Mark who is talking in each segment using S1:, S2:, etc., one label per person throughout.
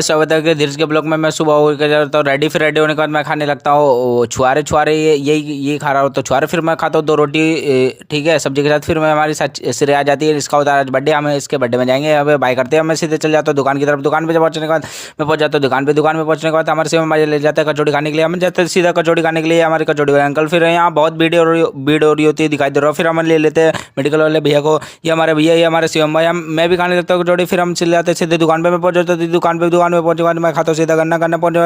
S1: स्वागत है कि धीरज के ब्लॉग में। मैं सुबह हो के जाता हूँ रेडी, फिर रेडी होने के बाद मैं खाने लगता हूँ छुआरे छुआरे, ये खा रहा हूँ तो छुआरे। फिर मैं खाता हूँ 2 रोटी ठीक है सब्जी के साथ। फिर मैं हमारी सिरे आ जाती है, इसका होता है आज बर्थडे, हमें इसके बर्थडे में जाएंगे, अब बाय करते हैं। मैं सीधे चल जाता हूँ दुकान की तरफ। दुकान पे जब पहुंचने के बाद मैं पहुंच जाता हूँ दुकान पे। दुकान पे पहुंचने के बाद हमारे से ले जाते हैं कचौड़ी खाने के लिए। हम जाते हैं सीधा कचौड़ी खाने के लिए, हमारे कचौड़ी वाले अंकल। फिर यहाँ बहुत भीड़ हो रही होती है, दिखाई दे रहा है। फिर हम ले लेते हैं मेडिकल वाले भैया को, ये हमारे भैया, ये हमारे शिवम भाई। मैं भी खाने लगता हूँ कचौड़ी। फिर हम चले जाते हैं सीधे दुकान पे। मैं पहुंच जाता हूँ दुकान पे पहुंचने के बाद मैं खाता हूँ सीधा गन्ना पहुंचे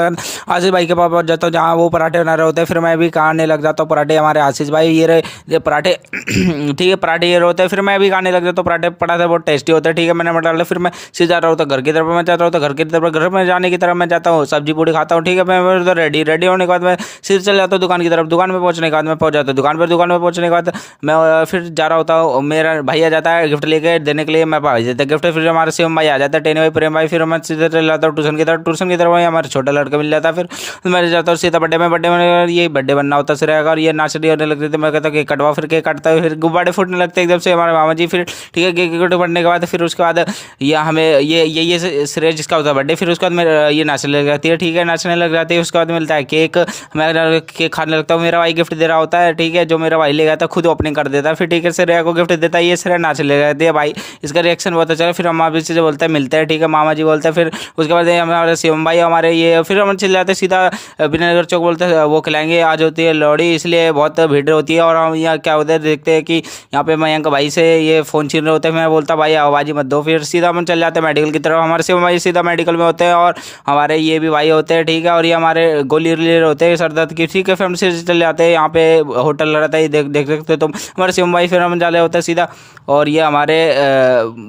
S1: आशीष भाई के पास पहुंच जाता हूँ, जहाँ वो पराठे बना रहे होते हैं। फिर मैं भी खाने लग जाता हूँ पराठे। हमारे आशीष भाई ये रहे ये पराठे ठीक है, पराठे ये होते हैं। फिर मैं भी खाने लग जाता हूँ पराठे। पराठे बहुत टेस्टी होते हैं, ठीक है। मैंने मटर डाला। फिर मैं सीधा जा रहा होता घर की तरफ। मैं जा रहा होता घर की तरफ। घर में जाने की तरफ मैं जाता हूँ, सब्जी पूड़ी खाता हूँ, ठीक है। मैं उधर रेडी होने के बाद मैं सीधे चल जाता हूँ दुकान की तरफ। दुकान में पहुंचने के बाद मैं पहुंच जाता हूँ दुकान में पहुंचने के बाद मैं फिर जा रहा होता हूँ। मेरा भैया जाता है गिफ्ट लेके देने के लिए, मैं भाई देता गिफ्ट। फिर हमारे शिवम भाई आ जाता है, टेनी भाई, प्रेम भाई। फिर मैं सीधे चल जाता हूँ ट्यूशन की तरफ हमारा छोटा लड़का मिल जाता है। फिर मैं जाता हूँ सीधा बर्थडे में ये बर्थडे बनना होता है और ये नाचने होने लगते थे। मैं कहता केक कटवा, फिर केक काटता है, फिर गुब्बारे फूटने लगते हैं एकदम से हमारे मामा जी। फिर ठीक है केक फटने के बाद फिर उसके बाद ये हमें ये श्रेय जिसका होता है बर्थडे, फिर उसके बाद मैं ये नाचने लग जाती है, ठीक है। नाचने लग जाती है, उसके बाद मिलता है केक। मैं केक खाने लगता हूँ, मेरा भाई गिफ्ट दे रहा होता है, ठीक है। जो मेरा भाई ले गया था खुद ओपनिंग कर देता है, फिर ठीक है श्रेया को गिफ्ट देता है, ये श्रेया नाचने लग जाती है भाई। इसका रिएक्शन बहुत अच्छा है। फिर हम मामा जी से बोलते हैं मिलते हैं, ठीक है। मामा जी बोलते हैं। फिर उसके बाद हमारे शिवम भाई हमारे ये, फिर हम चले जाते हैं सीधा विनयनगर चौक, बोलते हैं वो खिलाएंगे। आज होती है लोहड़ी, इसलिए बहुत भीड़ होती है। और हम यहाँ क्या होता है देखते हैं कि यहाँ पे मयंक भाई से ये फ़ोन छीन रहे होते हैं। मैं बोलता भाई आवाज़ मत दो। फिर सीधा हम चल जाते हैं मेडिकल की तरफ। हमारे शिवम भाई सीधा मेडिकल में होते हैं और हमारे ये भी भाई होते हैं, ठीक है। और ये हमारे गोली ले होते हैं सर दर्द की, ठीक है। फिर हम सीधे चले जाते हैं, यहाँ पे होटल रहता है, देख सकते हो तुम। हमारे शिवम भाई फिर हम जाले होते हैं सीधा। और ये हमारे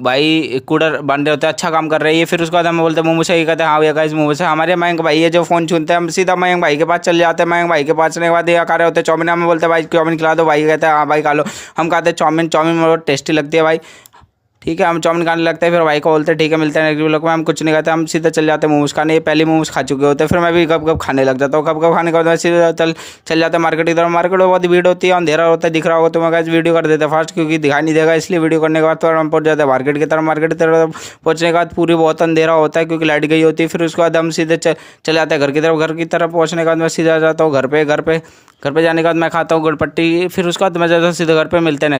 S1: भाई कूलर बन रहे होते हैं, अच्छा काम कर रहे हैं ये। फिर उसके बाद हम बोलते हैं मुँह से, ये कहते हैं हाँ भैया गाइस मुँह से। हमारे मयंक भाई है जो फ़ोन छूनते हैं, हम सीधा मयंक भाई के पास चल जाते हैं। मयंक भाई के पास चलने के बाद ये खा रहे होते हैं चाउमीन। हमें बोलते हैं भाई चाउमीन खिला दो, भाई कहते हैं हाँ भाई खा लो। हम खाते हैं चाउमीन बहुत टेस्टी लगती है भाई, ठीक है। हम चाउमीन खाने लगते हैं, फिर भाई को बोलते हैं ठीक है मिलते हैं नेक्स्ट ब्लॉग में। हम कुछ नहीं खाते, हम सीधा चल जाते हैं मोमोज खाने। ये पहले मोमोज खा चुके होते हैं। फिर मैं भी कब खाने लग जाता हूँ। कब खाने के बाद मैं सीधा चल जाता है मार्केट की तरफ। मार्केट में बहुत ही भीड़ होती है, अंधेरा होता है, दिख रहा होगा तो मैं गाइस वीडियो कर देता फास्ट, क्योंकि दिखाई नहीं देगा, इसलिए वीडियो करने के बाद तो हम पहुंच जाते हैं मार्केट की तरफ। मार्केट की तरफ पहुंचने के बाद पूरी बहुत अंधेरा होता है, क्योंकि लाइट गई होती है। फिर उसके बाद हम सीधे चले जाते हैं घर की तरफ। घर की तरफ पहुँचने के बाद मैं सीधा जाता हूँ घर पे जाने के बाद मैं खाता हूँ गुड़पट्टी। फिर उसके बाद मैं जाता हूँ सीधे घर पे, मिलते हैं।